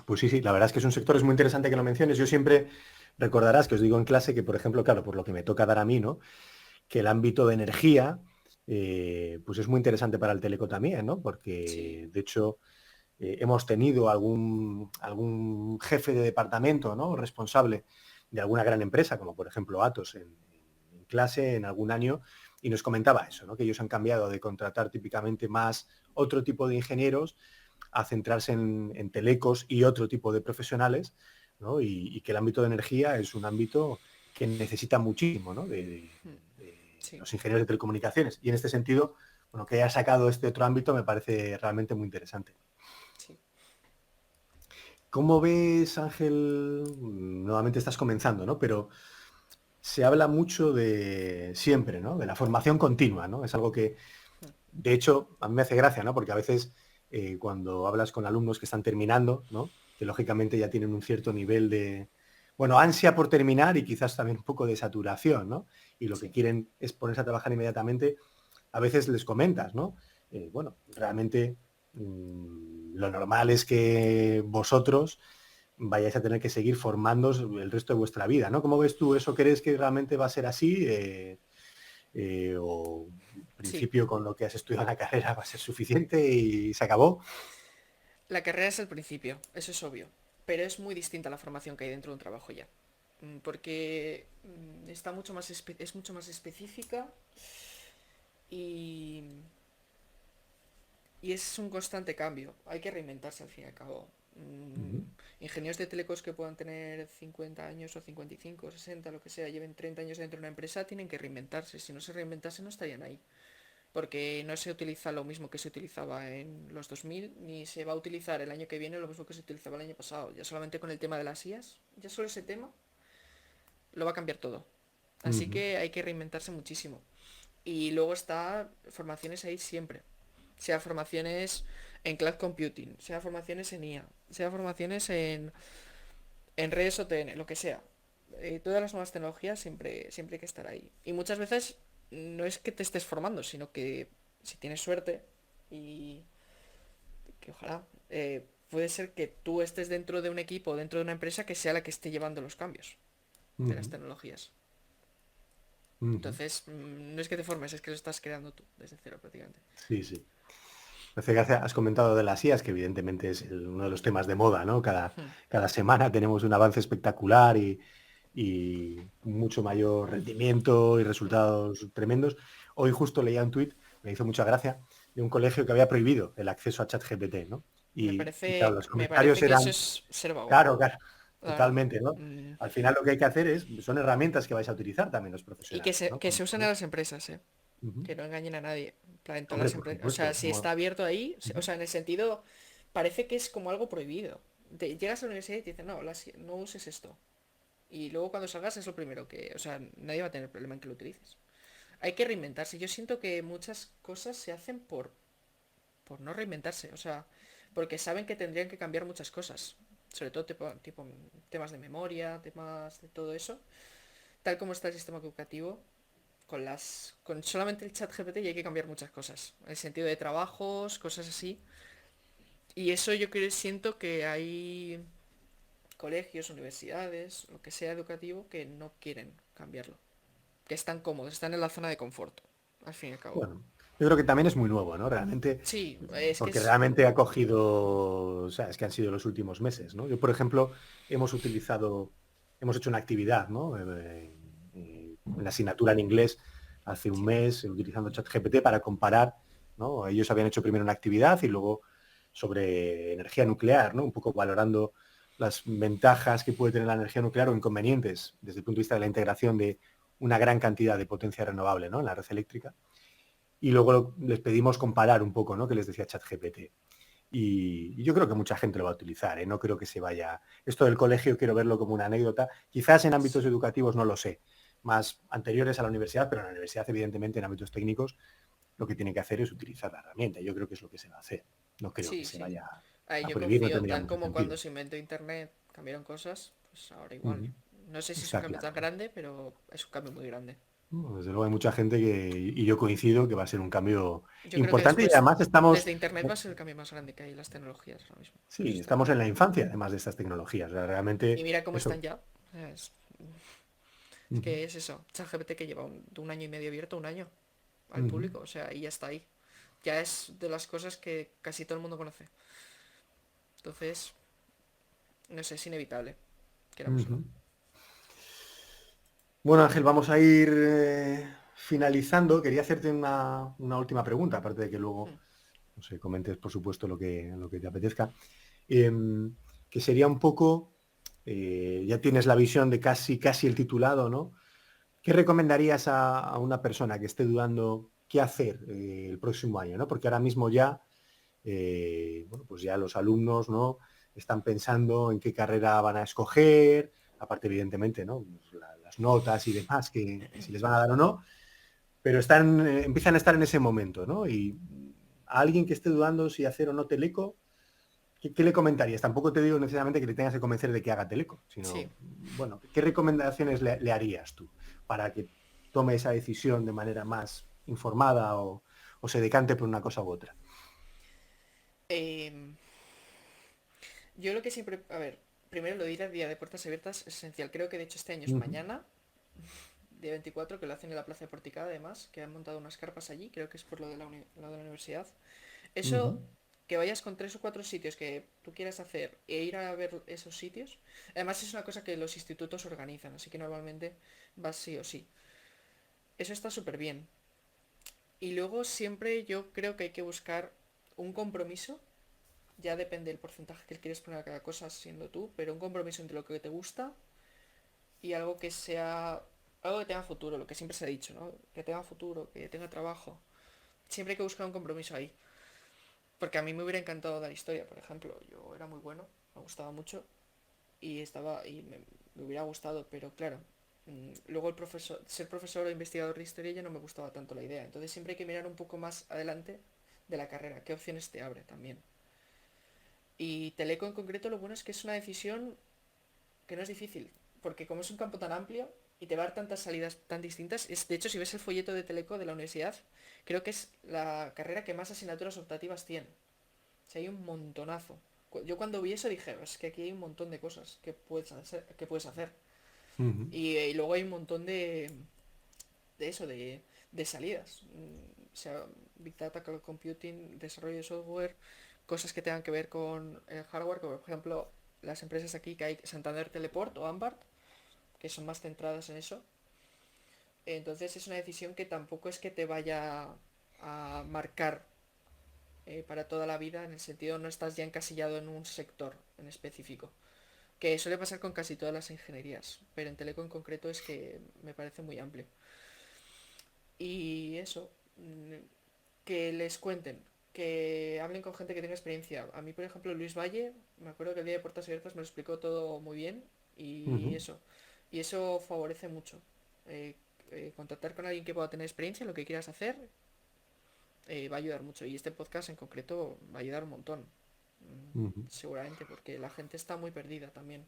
A: Pues sí, sí, la verdad es que es un sector, es muy interesante que lo menciones. Yo siempre recordarás que os digo en clase que, por ejemplo, claro, por lo que me toca dar a mí, ¿no? Que el ámbito de energía, pues es muy interesante para el teleco también, ¿no?
B: Sí,
A: Porque, de hecho, hemos tenido algún jefe de departamento, ¿no? Responsable de alguna gran empresa, como por ejemplo Atos en clase en algún año, y nos comentaba eso, ¿no? Que ellos han cambiado de contratar típicamente más otro tipo de ingenieros a centrarse en telecos y otro tipo de profesionales, ¿no? Y que el ámbito de energía es un ámbito que necesita muchísimo, ¿no? De
B: sí,
A: los ingenieros de telecomunicaciones. Y en este sentido, bueno, que haya sacado este otro ámbito me parece realmente muy interesante.
B: sí.
A: ¿Cómo ves, Ángel? Nuevamente estás comenzando, ¿no? Pero se habla mucho de siempre, ¿no? De la formación continua, ¿no? Es algo que, de hecho, a mí me hace gracia, ¿no? Porque a veces cuando hablas con alumnos que están terminando, ¿no? Que lógicamente ya tienen un cierto nivel de, bueno, ansia por terminar y quizás también un poco de saturación, ¿no? Y lo que
B: Sí.
A: quieren es ponerse a trabajar inmediatamente, a veces les comentas, ¿no? Bueno, realmente lo normal es que vosotros vayáis a tener que seguir formándoos el resto de vuestra vida, ¿no? ¿Cómo ves tú eso? ¿Crees que realmente va a ser así? ¿O en
B: Sí,
A: principio con lo que has estudiado en la carrera va a ser suficiente y se acabó?
B: la carrera es el principio, eso es obvio, pero es muy distinta la formación que hay dentro de un trabajo ya. Porque está mucho más es mucho más específica y, y es un constante cambio. Hay que reinventarse al fin y al cabo.
A: Ujú.
B: Ingenieros de telecos que puedan tener 50 años o 55 o 60, lo que sea, lleven 30 años dentro de una empresa, tienen que reinventarse. Si no se reinventasen, no estarían ahí. Porque no se utiliza lo mismo que se utilizaba en los 2000, ni se va a utilizar el año que viene lo mismo que se utilizaba el año pasado. Ya solamente con el tema de las IAS, ya solo ese tema lo va a cambiar todo. Así
A: Ujú.
B: que hay que reinventarse muchísimo. Y luego está formaciones ahí siempre. Sea formaciones en cloud computing, sea formaciones en IA, sea formaciones en redes OTN, lo que sea. Todas las nuevas tecnologías siempre hay que estar ahí. Y muchas veces no es que te estés formando, sino que si tienes suerte y que ojalá, puede ser que tú estés dentro de un equipo, dentro de una empresa que sea la que esté llevando los cambios de las
A: Ujú.
B: tecnologías.
A: Ujú.
B: Entonces, no es que te formes, es que lo estás creando tú desde cero prácticamente.
A: Sí, sí. Me hace gracia, has comentado de las IAs, que evidentemente es uno de los temas de moda, ¿no? Cada semana tenemos un avance espectacular y mucho mayor rendimiento y resultados tremendos. Hoy justo leía un tuit, me hizo mucha gracia, de un colegio que había prohibido el acceso a ChatGPT, ¿no? Y claro, los
B: Me
A: comentarios
B: parece que eso
A: eran,
B: es ser vago,
A: claro, claro,
B: la verdad.
A: totalmente, ¿no?
B: Mm,
A: Al final lo que hay que hacer son herramientas que vais a utilizar también los
B: Y
A: profesionales, ¿no?
B: que
A: Con
B: se
A: lo
B: usen a
A: cual,
B: las empresas,
A: ujú.
B: que no engañen a nadie. En plan, en todas
A: Hombre,
B: las
A: por
B: empresas. O sea,
A: supuesto,
B: si está abierto ahí, o
A: ujú,
B: sea, en el sentido, parece que es como algo prohibido. Llegas a la universidad y te dicen, no, no uses esto. Y luego cuando salgas es lo primero que, o sea, nadie va a tener problema en que lo utilices. Hay que reinventarse. Yo siento que muchas cosas se hacen por no reinventarse, o sea, porque saben que tendrían que cambiar muchas cosas. Sobre todo tipo temas de memoria, temas de todo eso. Tal como está el sistema educativo, con solamente el chat GPT ya hay que cambiar muchas cosas. En el sentido de trabajos, cosas así. Y eso yo creo, siento que hay colegios, universidades, lo que sea educativo, que no quieren cambiarlo. Que están cómodos, están en la zona de confort, al fin y al cabo.
A: bueno. Yo creo que también es muy nuevo, ¿no? Realmente,
B: Sí, es que
A: porque
B: es...
A: realmente ha cogido, o sea, es que han sido los últimos meses, ¿no? Yo, por ejemplo, hemos hecho una actividad, ¿no? En la asignatura en inglés hace un
B: Sí,
A: mes, utilizando ChatGPT para comparar, ¿no? Ellos habían hecho primero una actividad y luego sobre energía nuclear, ¿no? Un poco valorando las ventajas que puede tener la energía nuclear o inconvenientes desde el punto de vista de la integración de una gran cantidad de potencia renovable, ¿no? En la red eléctrica. Y luego les pedimos comparar un poco, ¿no? Que les decía ChatGPT. Y yo creo que mucha gente lo va a utilizar, ¿eh? No creo que se vaya... Esto del colegio quiero verlo como una anécdota. Quizás en ámbitos
B: sí,
A: educativos no lo sé, más anteriores a la universidad, pero en la universidad, evidentemente, en ámbitos técnicos, lo que tiene que hacer es utilizar la herramienta. Yo creo que es lo que se va a hacer. No creo que
B: sí,
A: se
B: sí.
A: vaya
B: Ahí
A: a
B: yo
A: prohibir, no
B: confío,
A: tendría
B: tal
A: mucho
B: como cuando
A: sentido.
B: se inventó Internet cambiaron cosas, pues ahora
A: Uh
B: igual.
A: -huh.
B: No sé si es un
A: Está
B: cambio tan
A: claro.
B: grande, pero es un cambio muy grande.
A: No, desde luego hay mucha gente que, y yo coincido, que va a ser un cambio
B: Yo creo que
A: importante y
B: después,
A: además estamos,
B: desde Internet va a ser el cambio más grande que hay en las tecnologías ahora mismo. Eso
A: sí,
B: está
A: estamos
B: claro.
A: en la infancia además de estas tecnologías. O sea,
B: Y
A: realmente
B: mira cómo
A: eso.
B: están ya. O sea, es
A: Uh -huh.
B: que es eso. ChatGPT que lleva de un año y medio abierto, un año
A: Uh
B: al
A: -huh.
B: público. O sea, y ya está ahí. Ya es de las cosas que casi todo el mundo conoce. Entonces, no sé, es inevitable,
A: Uh
B: queramos o no.
A: -huh. Bueno, Ángel, vamos a ir finalizando. Quería hacerte una última pregunta, aparte de que luego,
B: Hmm.
A: no sé, comentes, por supuesto, lo que te apetezca. Que sería un poco, ya tienes la visión de casi el titulado, ¿no? ¿Qué recomendarías a una persona que esté dudando qué hacer el próximo año, ¿no? Porque ahora mismo ya, bueno, pues ya los alumnos, ¿no? Están pensando en qué carrera van a escoger, aparte, evidentemente, ¿no? Pues las notas y demás, que si les van a dar o no, pero empiezan a estar en ese momento, ¿no? Y a alguien que esté dudando si hacer o no teleco, ¿qué le comentarías? Tampoco te digo necesariamente que le tengas que convencer de que haga teleco,
B: Sí.
A: sino, bueno, ¿qué recomendaciones le harías tú para que tome esa decisión de manera más informada o se decante por una cosa u otra?
B: Em, yo lo que siempre... A ver, primero lo de ir al día de puertas abiertas es esencial. Creo que de hecho este año es
A: Ujú,
B: mañana, día 24, que lo hacen en la Plaza de Porticada además, que han montado unas carpas allí, creo que es por lo de la universidad. Eso,
A: ujú,
B: que vayas con tres o cuatro sitios que tú quieras hacer e ir a ver esos sitios. Además es una cosa que los institutos organizan, así que normalmente vas sí o sí. Eso está súper bien. Y luego siempre yo creo que hay que buscar un compromiso. Ya depende del porcentaje que le quieres poner a cada cosa siendo tú, pero un compromiso entre lo que te gusta y algo que sea... Algo que tenga futuro, lo que siempre se ha dicho, ¿no? Que tenga futuro, que tenga trabajo. Siempre hay que buscar un compromiso ahí. Porque a mí me hubiera encantado dar historia, por ejemplo. Yo era muy bueno, me gustaba mucho me hubiera gustado, pero claro, luego ser profesor o investigador de historia ya no me gustaba tanto la idea. Entonces siempre hay que mirar un poco más adelante de la carrera, qué opciones te abre también. Y Teleco en concreto lo bueno es que es una decisión que no es difícil, porque como es un campo tan amplio y te va a dar tantas salidas tan distintas, de hecho si ves el folleto de Teleco de la universidad, creo que es la carrera que más asignaturas optativas tiene. O sea, hay un montonazo. Yo cuando vi eso dije, es que aquí hay un montón de cosas que puedes hacer.
A: ujú.
B: Y luego hay un montón de eso, de salidas. O sea, Big Data, Cloud Computing, desarrollo de software, cosas que tengan que ver con el hardware, como por ejemplo las empresas aquí que hay, Santander Teleport o Ambart, que son más centradas en eso. Entonces es una decisión que tampoco es que te vaya a marcar para toda la vida, en el sentido no estás ya encasillado en un sector en específico. Que suele pasar con casi todas las ingenierías, pero en Teleco en concreto es que me parece muy amplio. Y eso, que les cuenten, que hablen con gente que tenga experiencia. A mí, por ejemplo, Luis Valle, me acuerdo que el día de Puertas Abiertas me lo explicó todo muy bien y
A: Ujú.
B: eso. Y eso favorece mucho. Eh, Contactar con alguien que pueda tener experiencia en lo que quieras hacer va a ayudar mucho. Y este podcast en concreto va a ayudar un montón.
A: Ujú.
B: Seguramente, porque la gente está muy perdida también.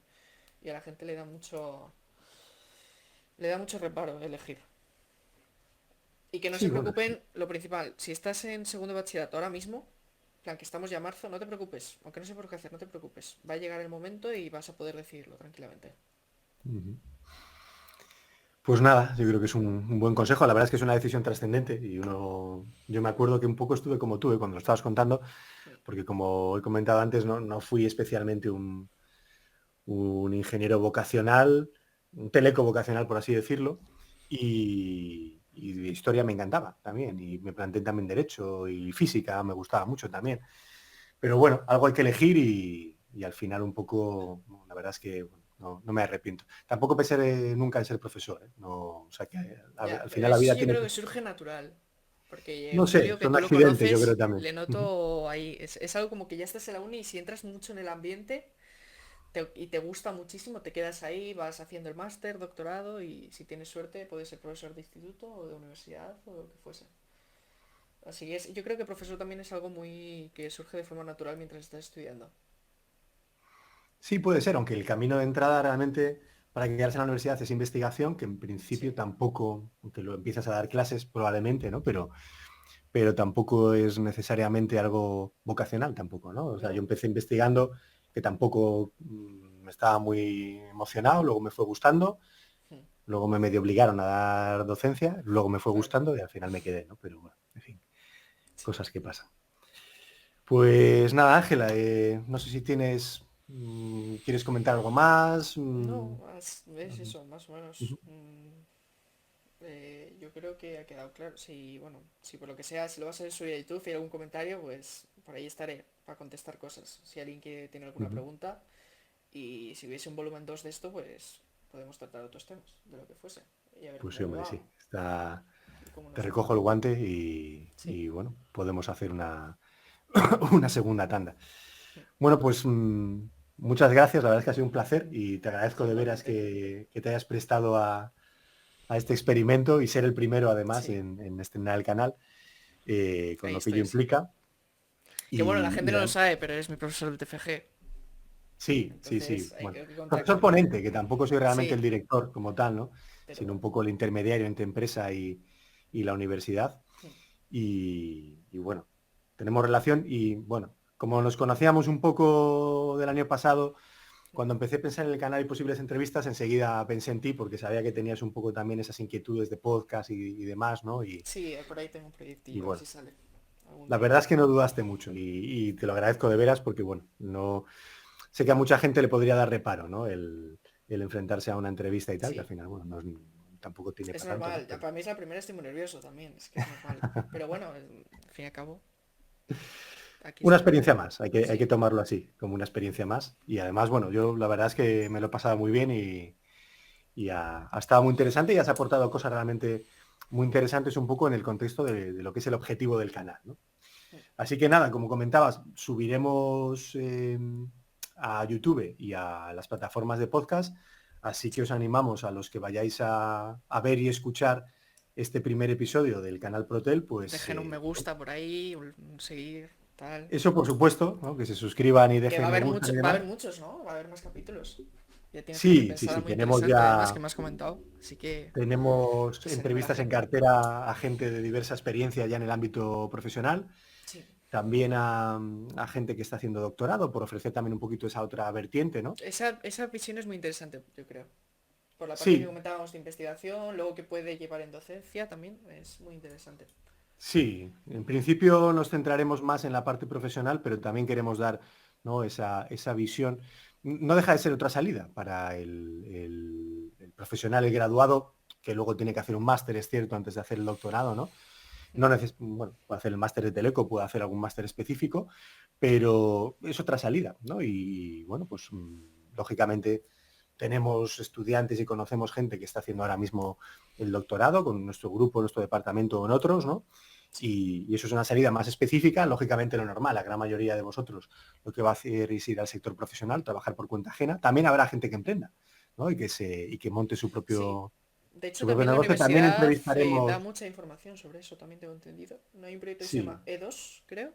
B: Y a la gente le da mucho reparo elegir. Y que no
A: Sí,
B: se
A: bueno,
B: preocupen, lo principal, si estás en segundo de bachillerato ahora mismo, en plan que estamos ya a marzo, no te preocupes, aunque no sé por qué hacer, no te preocupes. Va a llegar el momento y vas a poder decidirlo tranquilamente.
A: ujú. Pues nada, yo creo que es un buen consejo. La verdad es que es una decisión trascendente y yo me acuerdo que un poco estuve como tú, cuando lo estabas contando, porque como he comentado antes, no fui especialmente un ingeniero vocacional, un teleco vocacional, por así decirlo, y de historia me encantaba también, y me planteé también derecho y física, me gustaba mucho también. Pero bueno, algo hay que elegir y al final un poco, la verdad es que bueno, no me arrepiento. Tampoco pensé nunca en ser profesor, ¿eh? No, o sea que
B: Ya,
A: al
B: pero
A: final la vida
B: yo
A: tiene
B: creo
A: que...
B: que surge natural. Porque
A: No sé,
B: Julio, que
A: son
B: tú lo
A: accidentes, yo creo
B: conoces,
A: también.
B: le
A: Ujú.
B: noto ahí. Es algo como que ya estás en la uni y si entras mucho en el ambiente y te gusta muchísimo, te quedas ahí, vas haciendo el máster, doctorado y si tienes suerte puedes ser profesor de instituto o de universidad o lo que fuese. Así que yo creo que profesor también es algo muy que surge de forma natural mientras estás estudiando.
A: Sí, puede ser, aunque el camino de entrada realmente para quedarse en la universidad es investigación, que en principio
B: Sí,
A: tampoco, aunque lo empiezas a dar clases probablemente, ¿no? Pero tampoco es necesariamente algo vocacional tampoco, ¿no? O sea, yo
B: no.
A: empecé investigando que tampoco me estaba muy emocionado, luego me fue gustando,
B: Hmm,
A: luego me medio obligaron a dar docencia, luego me fue
B: claro.
A: gustando y al final me quedé, ¿no? Pero bueno, en fin,
B: Sí.
A: cosas que pasan. Pues nada, Ángela, no sé si quieres comentar algo más.
B: No, es eso, más o menos.
A: Ujú,
B: Yo creo que ha quedado claro. Si, bueno, si por lo que sea, si lo vas a subir a YouTube y hay algún comentario, pues por ahí estaré para contestar cosas. Si alguien que tiene alguna
A: ujú.
B: pregunta y si hubiese un volumen 2 de esto, pues podemos tratar otros temas, de lo que fuese. Y a ver
A: Pues sí,
B: cómo me
A: hombre,
B: va
A: sí. Está,
B: y cómo
A: te
B: nos va.
A: recojo el guante
B: Sí.
A: y, bueno, podemos hacer una segunda tanda. Bueno, pues muchas gracias, la verdad es que ha sido un placer y te agradezco de veras
B: Igualmente.
A: que te hayas prestado a este experimento y ser el primero además
B: Sí.
A: en estrenar el canal, con
B: Ahí
A: lo que ello
B: estoy, sí.
A: implica.
B: Que bueno, la
A: Y
B: gente no lo sabe, pero eres mi profesor de TFG.
A: sí, sí,
B: Entonces
A: sí.
B: hay
A: Bueno,
B: que contar
A: profesor
B: conmigo.
A: ponente, que tampoco soy realmente el
B: Sí,
A: director como tal, ¿no?
B: pero
A: Sino un
B: bueno.
A: poco el intermediario entre empresa y la universidad. Y bueno, tenemos relación y bueno, como nos conocíamos un poco del año pasado, cuando empecé a pensar en el canal y posibles entrevistas, enseguida pensé en ti porque sabía que tenías un poco también esas inquietudes de podcast y demás, ¿no?
B: Sí, por ahí tengo un
A: Y
B: proyectillo, a ver
A: bueno,
B: si sale algún
A: la
B: día.
A: verdad es que no dudaste mucho y te lo agradezco de veras porque bueno, no sé que a mucha gente le podría dar reparo, ¿no? El enfrentarse a una entrevista y tal, que al
B: Sí,
A: final, bueno, tampoco tiene
B: es
A: para tanto, ¿no?
B: normal. Ya para mí es la primera, estoy muy nervioso también. Es que es normal. Pero bueno, al fin y al cabo, aquí
A: Una
B: estamos.
A: experiencia más, hay que
B: Sí,
A: tomarlo así, como una experiencia más. Y además, bueno, yo la verdad es que me lo he pasado muy bien y ha estado muy interesante y has aportado cosas realmente muy interesantes un poco en el contexto de lo que es el objetivo del canal, ¿no? Así que nada, como comentabas, subiremos a YouTube y a las plataformas de podcast, así que
B: sí.
A: os animamos a los que vayáis a ver y escuchar este primer episodio del canal Protel, pues
B: Dejen un me gusta por ahí, un seguir, tal.
A: eso por supuesto, ¿no? Que se suscriban y
B: Que va a
A: dejen me
B: haber
A: gusta y
B: va a
A: demás.
B: haber muchos, ¿no? Va a haber más capítulos. Ya tienes gente
A: Sí, sí,
B: pensada
A: sí,
B: muy
A: tenemos
B: interesante, además, que
A: ya
B: me has comentado. Así
A: tenemos
B: que se anime la
A: entrevistas en
B: gente.
A: cartera a gente de diversa experiencia ya en el ámbito profesional,
B: Sí.
A: también a gente que está haciendo doctorado, por ofrecer también un poquito esa otra vertiente, ¿no?
B: Esa visión es muy interesante, yo creo. Por la parte que
A: Sí,
B: comentábamos de investigación, luego que puede llevar en docencia también, es muy interesante.
A: sí. En principio nos centraremos más en la parte profesional, pero también queremos dar, ¿no? esa visión. No deja de ser otra salida para el profesional, el graduado, que luego tiene que hacer un máster, es cierto, antes de hacer el doctorado, ¿no? Bueno, puede hacer el máster de Teleco, puede hacer algún máster específico, pero es otra salida, ¿no? Y bueno, pues lógicamente tenemos estudiantes y conocemos gente que está haciendo ahora mismo el doctorado con nuestro grupo, nuestro departamento o en otros, ¿no?
B: Sí,
A: Y eso es una salida más específica, lógicamente lo normal, la gran mayoría de vosotros lo que va a hacer es ir al sector profesional, trabajar por cuenta ajena. También habrá gente que emprenda, ¿no? Y que monte su
B: sí.
A: propio,
B: De hecho,
A: su propio
B: también la
A: negocio. También
B: universidad da
A: entrevistaremos,
B: mucha información sobre eso, también tengo entendido. No hay un proyecto que se
A: sí,
B: llama E2, creo,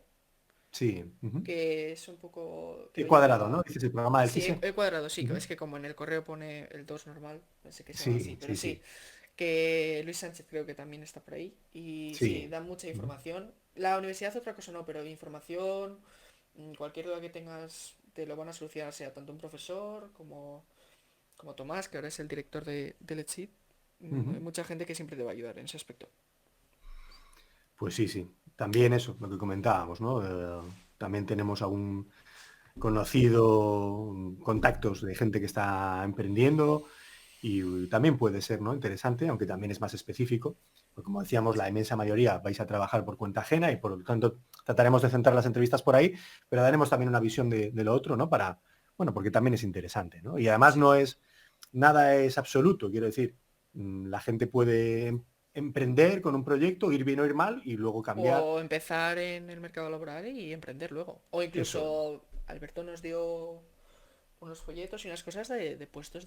A: sí. Ujú.
B: que es un poco, que
A: Y
B: lo
A: cuadrado, ¿no?
B: lleva...
A: Dices el programa del
B: Sí,
A: CISE.
B: he cuadrado, sí, que
A: Ujú.
B: es que como en el correo pone el 2 normal, pensé que se llama así,
A: Sí,
B: pero
A: sí,
B: sí,
A: sí.
B: que Luis Sánchez creo que también está por ahí. Y sí,
A: Sí.
B: da mucha
A: Ujú.
B: información. La universidad otra cosa no, pero información, cualquier duda que tengas te lo van a solucionar, sea tanto un profesor como Tomás, que ahora es el director de Let's Eat. Hay
A: Ujú.
B: mucha gente que siempre te va a ayudar en ese aspecto.
A: Pues sí, sí. También eso, lo que comentábamos, ¿no? También tenemos algún conocido, contactos de gente que está emprendiendo y también puede ser, ¿no? Interesante, aunque también es más específico. Porque como decíamos, la inmensa mayoría vais a trabajar por cuenta ajena y por lo tanto trataremos de centrar las entrevistas por ahí, pero daremos también una visión de lo otro, ¿no? Para, bueno, porque también es interesante, ¿no? Y además
B: Sí.
A: no es, nada es absoluto, quiero decir, la gente puede emprender con un proyecto, ir bien o ir mal y luego cambiar.
B: O empezar en el mercado laboral y emprender luego. O
A: Eso es.
B: incluso Alberto nos dio unos folletos y unas cosas de puestos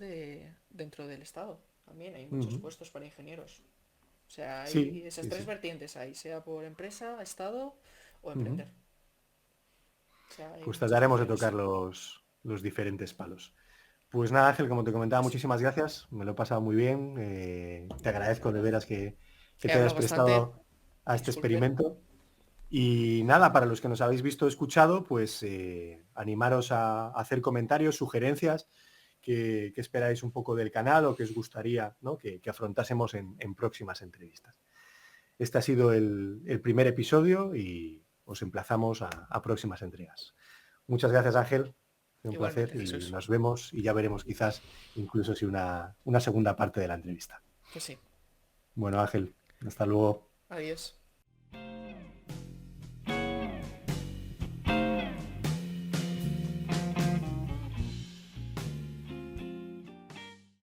B: dentro del Estado. También hay muchos
A: Ujú.
B: puestos para ingenieros. O sea, hay
A: Sí,
B: esas
A: sí,
B: tres
A: sí.
B: vertientes ahí, sea por empresa, Estado o
A: Ujú.
B: emprender. O sea, hay
A: Pues
B: muchas
A: trataremos de
B: opciones.
A: tocar los diferentes palos. Pues nada, Ángel, como te comentaba,
B: Pues sí,
A: muchísimas gracias. Me lo he pasado muy bien. Te
B: la
A: agradezco de
B: verdad.
A: veras que
B: He
A: te hayas
B: hablado bastante,
A: prestado a este
B: disculpe.
A: experimento. Y nada, para los que nos habéis visto o escuchado, pues animaros a hacer comentarios, sugerencias, que esperáis un poco del canal o que os gustaría, ¿no? que afrontásemos en próximas entrevistas. Este ha sido el primer episodio y os emplazamos a próximas entregas. Muchas gracias, Ángel. Un placer
B: Igualmente,
A: y
B: Jesús.
A: nos vemos y ya veremos quizás incluso si una segunda parte de la entrevista.
B: Pues sí.
A: Bueno, Ángel, hasta luego.
B: Adiós.